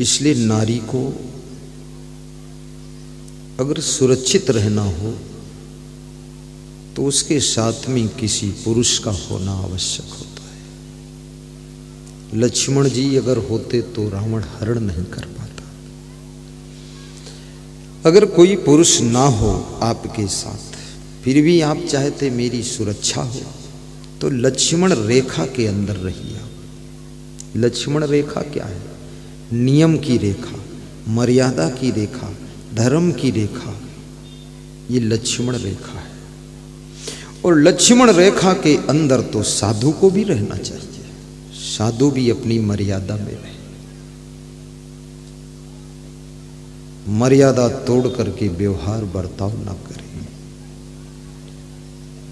इसलिए नारी को अगर सुरक्षित रहना हो तो उसके साथ में किसी पुरुष का होना आवश्यक होता है। लक्ष्मण जी अगर होते तो रावण हरण नहीं कर पाता। अगर कोई पुरुष ना हो आपके साथ, फिर भी आप चाहते मेरी सुरक्षा हो, तो लक्ष्मण रेखा के अंदर रहिए। लक्ष्मण रेखा क्या है? नियम की रेखा, मर्यादा की रेखा, धर्म की रेखा, ये लक्ष्मण रेखा है। और लक्ष्मण रेखा के अंदर तो साधु को भी रहना चाहिए। साधु भी अपनी मर्यादा में रहे। मर्यादा तोड़ करके व्यवहार बर्ताव ना करें।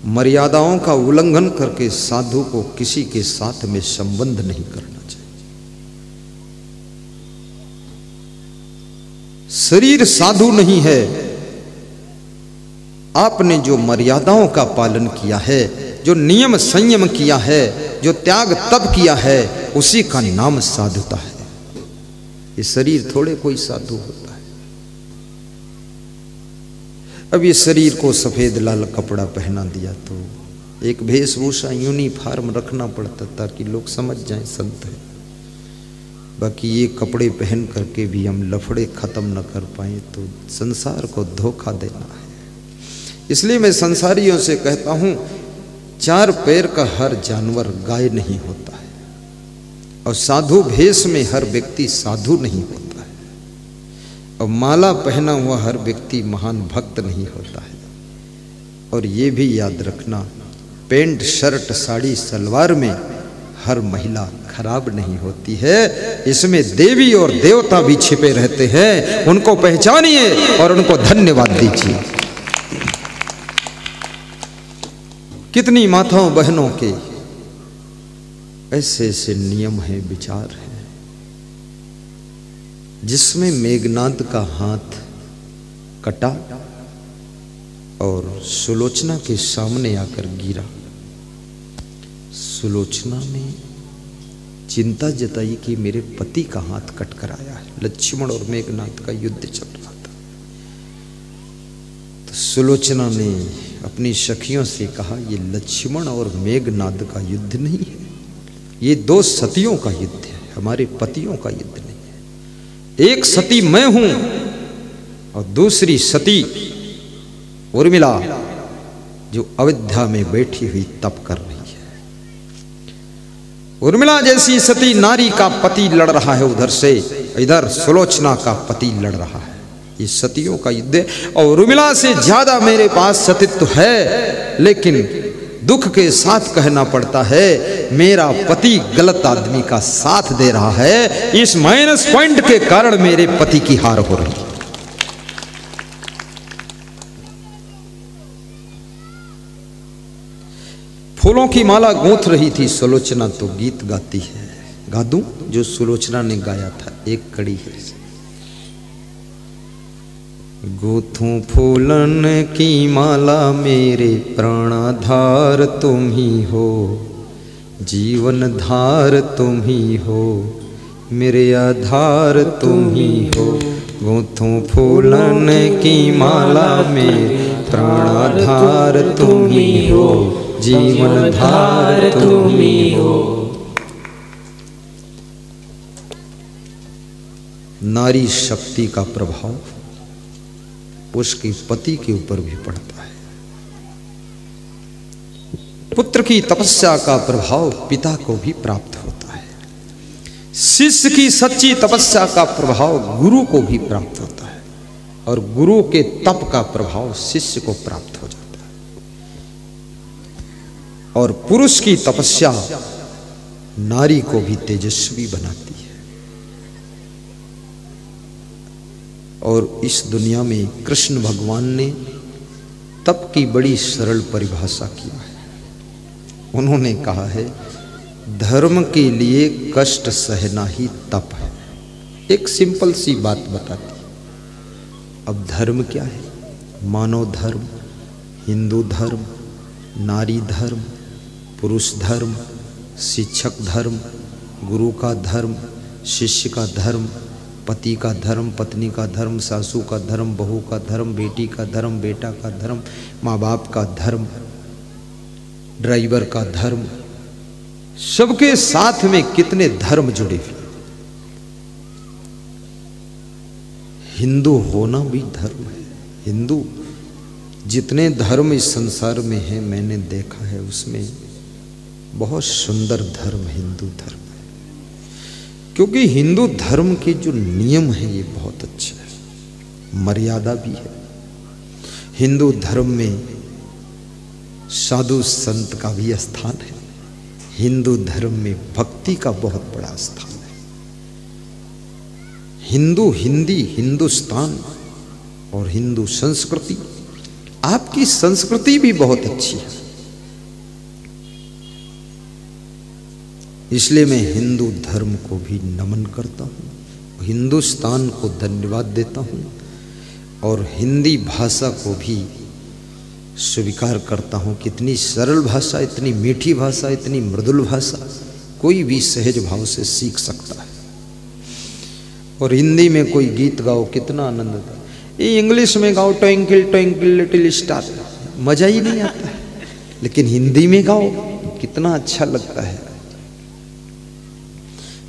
मर्यादाओं का उल्लंघन करके साधु को किसी के साथ में संबंध नहीं करना चाहिए। शरीर साधु नहीं है। आपने जो मर्यादाओं का पालन किया है, जो नियम संयम किया है, जो त्याग तप किया है, उसी का नाम साधुता है। ये शरीर थोड़े कोई साधु होता है। अब ये शरीर को सफेद लाल कपड़ा पहना दिया तो एक वेशभूषा यूनिफॉर्म रखना पड़ता ताकि लोग समझ जाएं संत है। बाकी ये कपड़े पहन करके भी हम लफड़े खत्म न कर पाए तो संसार को धोखा देना है। इसलिए मैं संसारियों से कहता हूं, चार पैर का हर जानवर गाय नहीं होता है, और साधु भेष में हर व्यक्ति साधु नहीं होता है, और माला पहना हुआ हर व्यक्ति महान भक्त नहीं होता है। और ये भी याद रखना, पेंट शर्ट साड़ी सलवार में हर महिला खराब नहीं होती है। इसमें देवी और देवता भी छिपे रहते हैं। उनको पहचानिए और उनको धन्यवाद दीजिए। कितनी माताओं बहनों के ऐसे ऐसे नियम हैं, विचार हैं, जिसमें मेघनाद का हाथ कटा और सुलोचना के सामने आकर गिरा। सुलोचना ने चिंता जताई कि मेरे पति का हाथ कट कर आया है। लक्ष्मण और मेघनाद का युद्ध चल रहा था। तो सुलोचना ने अपनी सखियों से कहा, ये लक्ष्मण और मेघनाद का युद्ध नहीं है, ये दो सतियों का युद्ध है, हमारे पतियों का युद्ध नहीं है। एक सती मैं हूं और दूसरी सती उर्मिला जो अयोध्या में बैठी हुई तप कर रही है। उर्मिला जैसी सती नारी का पति लड़ रहा है उधर से, इधर सुलोचना का पति लड़ रहा है। ये सतियों का युद्ध है। और उर्मिला से ज्यादा मेरे पास सतीत्व है, लेकिन दुख के साथ कहना पड़ता है मेरा पति गलत आदमी का साथ दे रहा है। इस माइनस पॉइंट के कारण मेरे पति की हार हो रही है। फूलों की माला गूंथ रही थी सुलोचना, तो गीत गाती है। गा दूं जो सुलोचना ने गाया था, एक कड़ी है। गूंथूं फूलन की माला मेरे प्राणाधार तुम ही हो, जीवन धार तुम ही हो, मेरे आधार तुम ही हो। गूंथूं फूलन की माला मेरे प्राणाधार तुम ही हो, जीवन धार तुम ही हो। नारी शक्ति का प्रभाव उसके पति के ऊपर भी पड़ता है। पुत्र की तपस्या का प्रभाव पिता को भी प्राप्त होता है। शिष्य की सच्ची तपस्या का प्रभाव गुरु को भी प्राप्त होता है, और गुरु के तप का प्रभाव शिष्य को प्राप्त हो जाता है। और पुरुष की तपस्या नारी को भी तेजस्वी बनाती है। और इस दुनिया में कृष्ण भगवान ने तप की बड़ी सरल परिभाषा किया है। उन्होंने कहा है, धर्म के लिए कष्ट सहना ही तप है। एक सिंपल सी बात बताती। अब धर्म क्या है? मानव धर्म, हिंदू धर्म, नारी धर्म, पुरुष धर्म, शिक्षक धर्म, गुरु का धर्म, शिष्य का धर्म, पति का धर्म, पत्नी का धर्म, सासू का धर्म, बहू का धर्म, बेटी का धर्म, बेटा का धर्म, माँ बाप का धर्म, ड्राइवर का धर्म, सबके साथ में कितने धर्म जुड़े हुए। हिंदू होना भी धर्म है। हिंदू जितने धर्म इस संसार में है मैंने देखा है, उसमें बहुत सुंदर धर्म हिंदू धर्म है, क्योंकि हिंदू धर्म के जो नियम है ये बहुत अच्छे है, मर्यादा भी है। हिंदू धर्म में साधु संत का भी स्थान है। हिंदू धर्म में भक्ति का बहुत बड़ा स्थान है। हिंदू, हिंदी, हिंदुस्तान और हिंदू संस्कृति, आपकी संस्कृति भी बहुत अच्छी है। इसलिए मैं हिंदू धर्म को भी नमन करता हूँ, हिंदुस्तान को धन्यवाद देता हूँ और हिंदी भाषा को भी स्वीकार करता हूँ। कितनी सरल भाषा, इतनी मीठी भाषा, इतनी मृदुल भाषा, कोई भी सहज भाव से सीख सकता है। और हिंदी में कोई गीत गाओ कितना आनंद आता है। ये इंग्लिश में गाओ ट्विंकल ट्विंकल लिटिल स्टार, मजा ही नहीं आता है, लेकिन हिंदी में गाओ कितना अच्छा लगता है।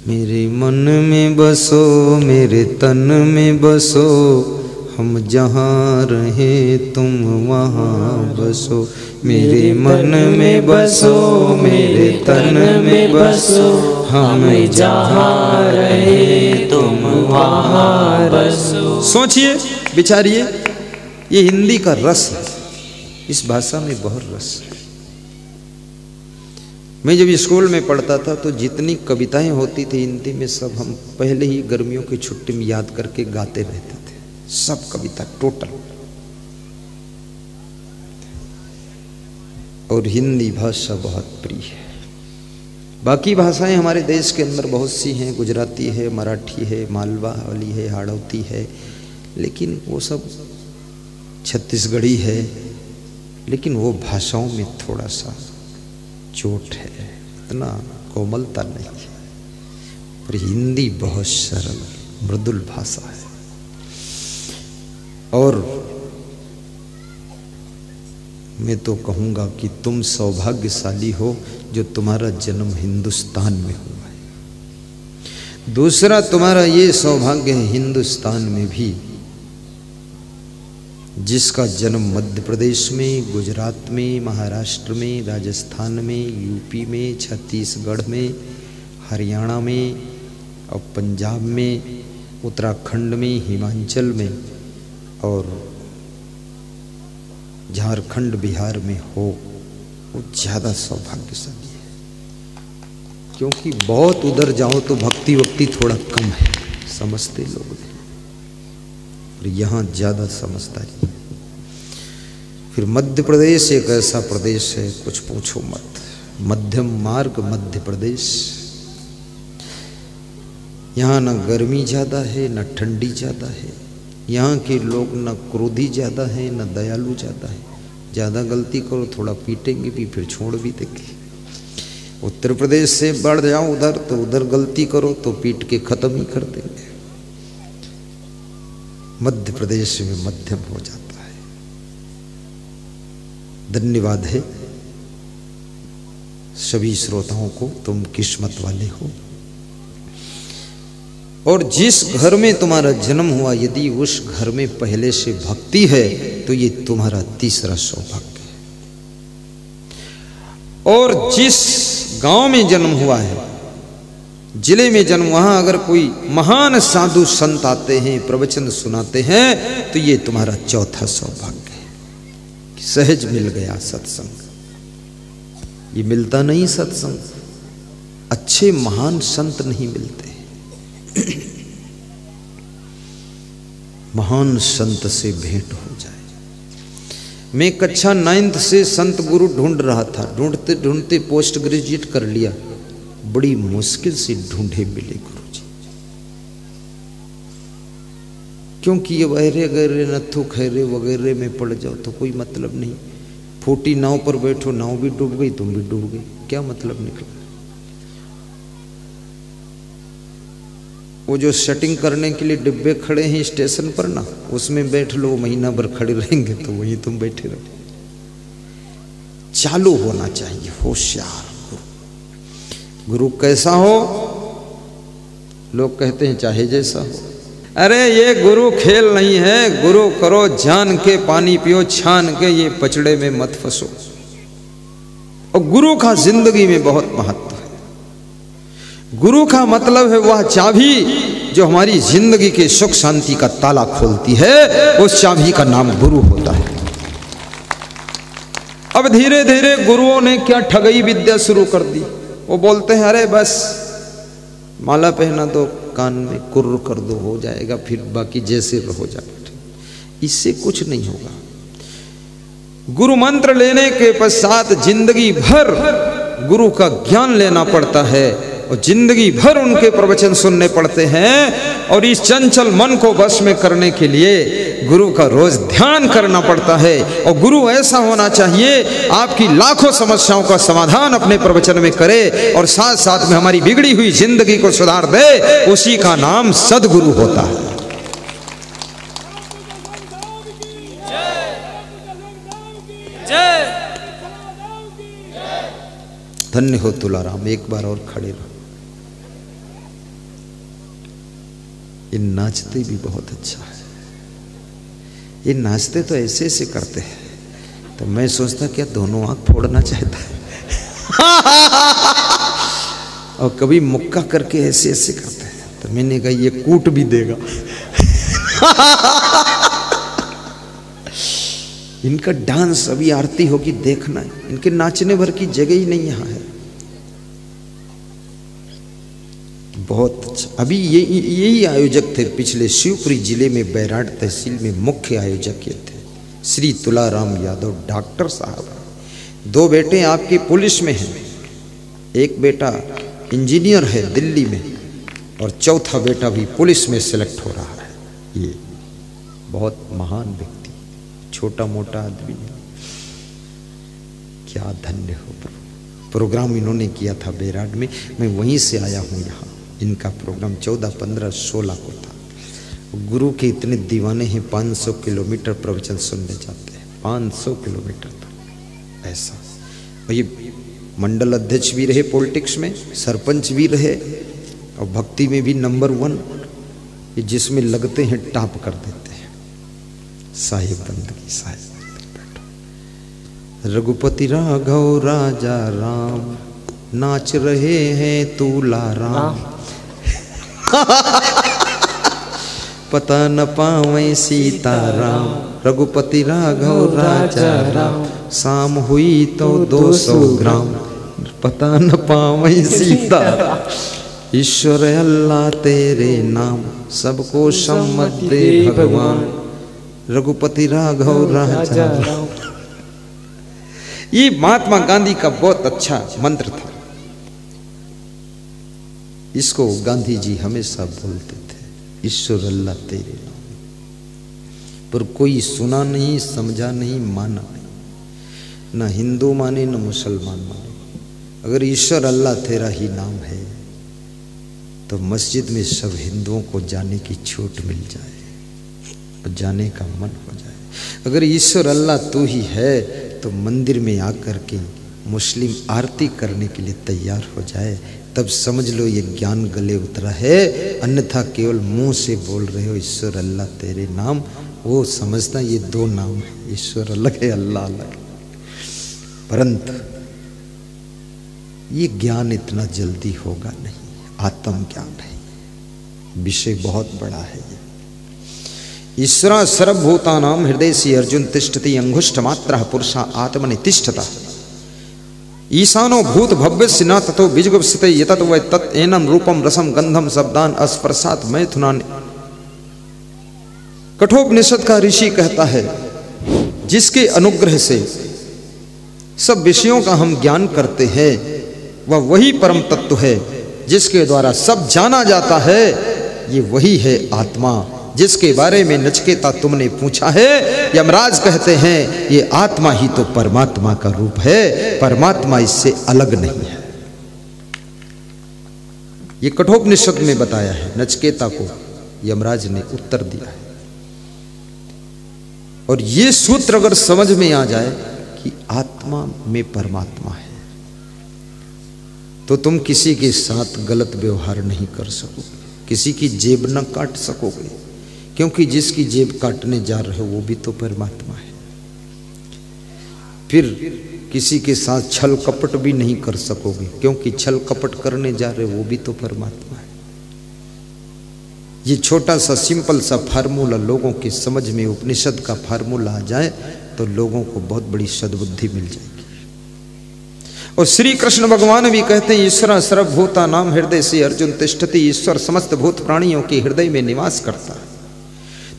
मेरे मन में बसो, मेरे तन में बसो, हम जहाँ रहे तुम वहाँ बसो। मेरे मन में बसो, मेरे तन में बसो, हम जहाँ रहे तुम वहाँ बसो। सोचिए, विचारिए, ये हिंदी का रस है। इस भाषा में बहुत रस है। मैं जब स्कूल में पढ़ता था तो जितनी कविताएं होती थी हिंदी में, सब हम पहले ही गर्मियों की छुट्टी में याद करके गाते रहते थे, सब कविता टोटल। और हिंदी भाषा बहुत प्रिय है। बाकी भाषाएं हमारे देश के अंदर बहुत सी हैं, गुजराती है, मराठी है, मालवा वाली है, हाड़ौती है, लेकिन वो सब छत्तीसगढ़ी है, लेकिन वो भाषाओं में थोड़ा सा चोट है, इतना कोमलता नहीं है। पर हिंदी बहुत सरल मृदुल भाषा है। और मैं तो कहूँगा कि तुम सौभाग्यशाली हो जो तुम्हारा जन्म हिंदुस्तान में हुआ है। दूसरा तुम्हारा ये सौभाग्य है हिंदुस्तान में भी, जिसका जन्म मध्य प्रदेश में, गुजरात में, महाराष्ट्र में, राजस्थान में, यूपी में, छत्तीसगढ़ में, हरियाणा में और पंजाब में, उत्तराखंड में, हिमाचल में और झारखंड बिहार में हो, वो ज़्यादा सौभाग्यशाली है। क्योंकि बहुत उधर जाओ तो भक्ति वक्ति थोड़ा कम है, समझते लोग नहीं, और यहाँ ज़्यादा समझदारी। फिर मध्य प्रदेश एक ऐसा प्रदेश है, कुछ पूछो मत। मध्यम मार्ग मध्य प्रदेश। यहाँ न गर्मी ज़्यादा है न ठंडी ज़्यादा है। यहाँ के लोग न क्रोधी ज़्यादा है न दयालु ज़्यादा है। ज़्यादा गलती करो थोड़ा पीटेंगे भी, फिर छोड़ भी देंगे। उत्तर प्रदेश से बढ़ जाओ उधर तो उधर गलती करो तो पीट के ख़त्म ही कर देंगे। मध्य प्रदेश में मध्यम हो जाता है। धन्यवाद है सभी श्रोताओं को, तुम किस्मत वाले हो। और जिस घर में तुम्हारा जन्म हुआ, यदि उस घर में पहले से भक्ति है तो ये तुम्हारा तीसरा सौभाग्य है। और जिस गांव में जन्म हुआ है, जिले में जन्म, वहां अगर कोई महान साधु संत आते हैं, प्रवचन सुनाते हैं, तो ये तुम्हारा चौथा सौभाग्य है कि सहज मिल गया सत्संग। ये मिलता नहीं सत्संग, अच्छे महान संत नहीं मिलते। महान संत से भेंट हो जाए। मैं कक्षा 9th से संत गुरु ढूंढ रहा था, ढूंढते ढूंढते पोस्ट ग्रेजुएट कर लिया। बड़ी मुश्किल से ढूंढे मिले गुरुजी, क्योंकि ये वहरे गहरे नथु खैरे वगैरह में पड़ जाओ तो कोई मतलब नहीं। फूटी नाव पर बैठो, नाव भी डूब गई, तुम भी डूब गई, क्या मतलब निकला। वो जो सेटिंग करने के लिए डिब्बे खड़े हैं स्टेशन पर ना, उसमें बैठ लो, महीना भर खड़े रहेंगे तो वहीं तुम बैठे रहो। चालू होना चाहिए होशियार गुरु। गुरु कैसा हो? लोग कहते हैं चाहे जैसा हो। अरे ये गुरु खेल नहीं है, गुरु करो जान के, पानी पियो छान के, ये पचड़े में मत फंसो। और गुरु का जिंदगी में बहुत महत्व है। गुरु का मतलब है वह चाबी जो हमारी जिंदगी के सुख शांति का ताला खोलती है, उस चाबी का नाम गुरु होता है। अब धीरे धीरे गुरुओं ने क्या ठगई विद्या शुरू कर दी। वो बोलते हैं अरे बस माला पहना दो, कान में कुर्र कर दो, हो जाएगा, फिर बाकी जैसे हो जाएगा। इससे कुछ नहीं होगा। गुरु मंत्र लेने के पश्चात जिंदगी भर गुरु का ज्ञान लेना पड़ता है और जिंदगी भर उनके प्रवचन सुनने पड़ते हैं। और इस चंचल मन को वश में करने के लिए गुरु का रोज ध्यान करना पड़ता है। और गुरु ऐसा होना चाहिए आपकी लाखों समस्याओं का समाधान अपने प्रवचन में करे और साथ साथ में हमारी बिगड़ी हुई जिंदगी को सुधार दे। उसी का नाम सदगुरु होता है। धन्य हो तुलाराम। एक बार और खड़े रहो। ये नाचते भी बहुत अच्छा है। ये नाचते तो ऐसे ऐसे करते हैं, तो मैं सोचता क्या दोनों आंख फोड़ना चाहता है। और कभी मुक्का करके ऐसे ऐसे करते हैं, तो मैंने कहा ये कूट भी देगा। इनका डांस अभी आरती होगी, देखना है। इनके नाचने भर की जगह ही नहीं यहाँ है। बहुत अच्छा। अभी यही आयोजक थे पिछले शिवपुरी जिले में बैराड तहसील में मुख्य आयोजक ये थे श्री तुलाराम यादव डॉक्टर साहब। 2 बेटे आपके पुलिस में हैं, एक बेटा इंजीनियर है दिल्ली में और चौथा बेटा भी पुलिस में सिलेक्ट हो रहा है। ये बहुत महान व्यक्ति, छोटा मोटा आदमी नहीं। क्या धन्य हो प्रभु। प्रोग्राम इन्होंने किया था बैराड में, मैं वहीं से आया हूँ यहाँ। इनका प्रोग्राम 14, 15, 16 को था। गुरु के इतने दीवाने हैं, 500 किलोमीटर प्रवचन सुनने जाते हैं। 500 किलोमीटर तक ऐसा। और ये मंडल अध्यक्ष भी रहे, पॉलिटिक्स में सरपंच भी रहे और भक्ति में भी नंबर 1। ये जिसमें लगते हैं टॉप कर देते हैं। साहिब बंदगी साहिब। रघुपति राघव राजा राम, नाच रहे हैं तुलाराम। पता न पावे सीताराम, रघुपति राघव राजा राम। शाम हुई तो 200 ग्राम, पता न पावे सीताराम। ईश्वर अल्लाह तेरे नाम, सबको सम्मत दे भगवान। रघुपति राघव राजा राम। ये महात्मा गांधी का बहुत अच्छा मंत्र था। इसको गांधी जी हमेशा बोलते थे, ईश्वर अल्लाह तेरे नाम। पर कोई सुना नहीं, समझा नहीं, माना नहीं। ना हिंदू माने न मुसलमान माने। अगर ईश्वर अल्लाह तेरा ही नाम है तो मस्जिद में सब हिंदुओं को जाने की छूट मिल जाए और जाने का मन हो जाए। अगर ईश्वर अल्लाह तू ही है तो मंदिर में आकर के मुस्लिम आरती करने के लिए तैयार हो जाए, तब समझ लो ये ज्ञान गले उतरा है। अन्यथा केवल मुंह से बोल रहे हो ईश्वर अल्लाह तेरे नाम, वो समझता ये 2 नाम है, ईश्वर अलग है, अल्लाह अलग है। परंतु ये ज्ञान इतना जल्दी होगा नहीं, आत्म ज्ञान है। विषय बहुत बड़ा है ये। ईश्वरा सर्वभूतानां हृदय से अर्जुन तिष्ठति, अंगुष्ठ मात्रा पुरुषा आत्मनि तिष्ठता। ईशानो भूत भव्यस्य न ततो बीजगुप्सिते यतत वै तत् एनम रूपम रसम गंधम शब्दान अस्पर्शात मैथुनान। कठोपनिषद का ऋषि कहता है जिसके अनुग्रह से सब विषयों का हम ज्ञान करते हैं वह वही परम तत्व है जिसके द्वारा सब जाना जाता है। ये वही है आत्मा जिसके बारे में नचिकेता तुमने पूछा है। यमराज कहते हैं ये आत्मा ही तो परमात्मा का रूप है, परमात्मा इससे अलग नहीं है। ये कठोपनिषद में बताया है। नचिकेता को यमराज ने उत्तर दिया है। और ये सूत्र अगर समझ में आ जाए कि आत्मा में परमात्मा है, तो तुम किसी के साथ गलत व्यवहार नहीं कर सकोगे, किसी की जेब न काट सकोगे, क्योंकि जिसकी जेब काटने जा रहे हो वो भी तो परमात्मा है। फिर किसी के साथ छल कपट भी नहीं कर सकोगे, क्योंकि छल कपट करने जा रहे हो वो भी तो परमात्मा है। ये छोटा सा सिंपल सा फार्मूला लोगों की समझ में उपनिषद का फार्मूला आ जाए तो लोगों को बहुत बड़ी सद्बुद्धि मिल जाएगी। और श्री कृष्ण भगवान भी कहते हैं, ईश्वर सर्वभूता नाम हृदय से अर्जुन तिष्ठति, ईश्वर समस्त भूत प्राणियों के हृदय में निवास करता है।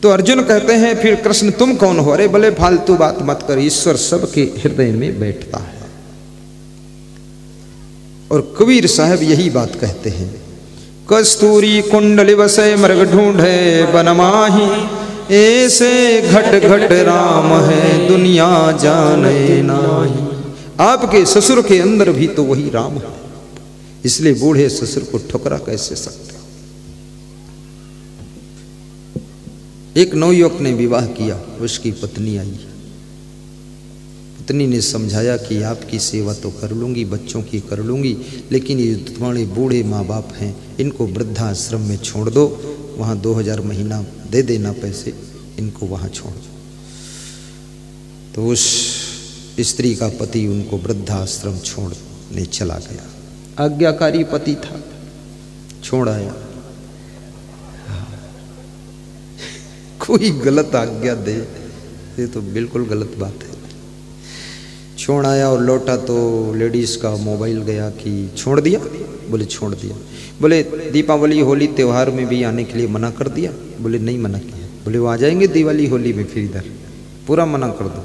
तो अर्जुन कहते हैं फिर कृष्ण तुम कौन हो? अरे भले फालतू बात मत कर, ईश्वर सबके हृदय में बैठता है। और कबीर साहब यही बात कहते हैं, कस्तूरी कुंडली बसे मृग ढूंढे बनमाही, ऐसे घट घट राम है दुनिया जाने नाही। आपके ससुर के अंदर भी तो वही राम है, इसलिए बूढ़े ससुर को ठुकरा कैसे सकते। एक नवयुवक ने विवाह किया, उसकी पत्नी आई। पत्नी ने समझाया कि आपकी सेवा तो कर लूंगी, बच्चों की कर लूंगी, लेकिन ये तुम्हारे बूढ़े माँ बाप हैं, इनको वृद्धाश्रम में छोड़ दो, वहाँ 2000 महीना दे देना पैसे, इनको वहाँ छोड़ दो। तो उस स्त्री का पति उनको वृद्धाश्रम छोड़ने चला गया। आज्ञाकारी पति था, छोड़ आया। कोई गलत आज्ञा दे ये तो बिल्कुल गलत बात है। छोड़ आया और लौटा तो लेडीज़ का मोबाइल गया कि छोड़ दिया? बोले छोड़ दिया। बोले दीपावली होली त्यौहार में भी आने के लिए मना कर दिया? बोले नहीं मना किया। बोले वो आ जाएंगे दिवाली होली में फिर इधर, पूरा मना कर दो।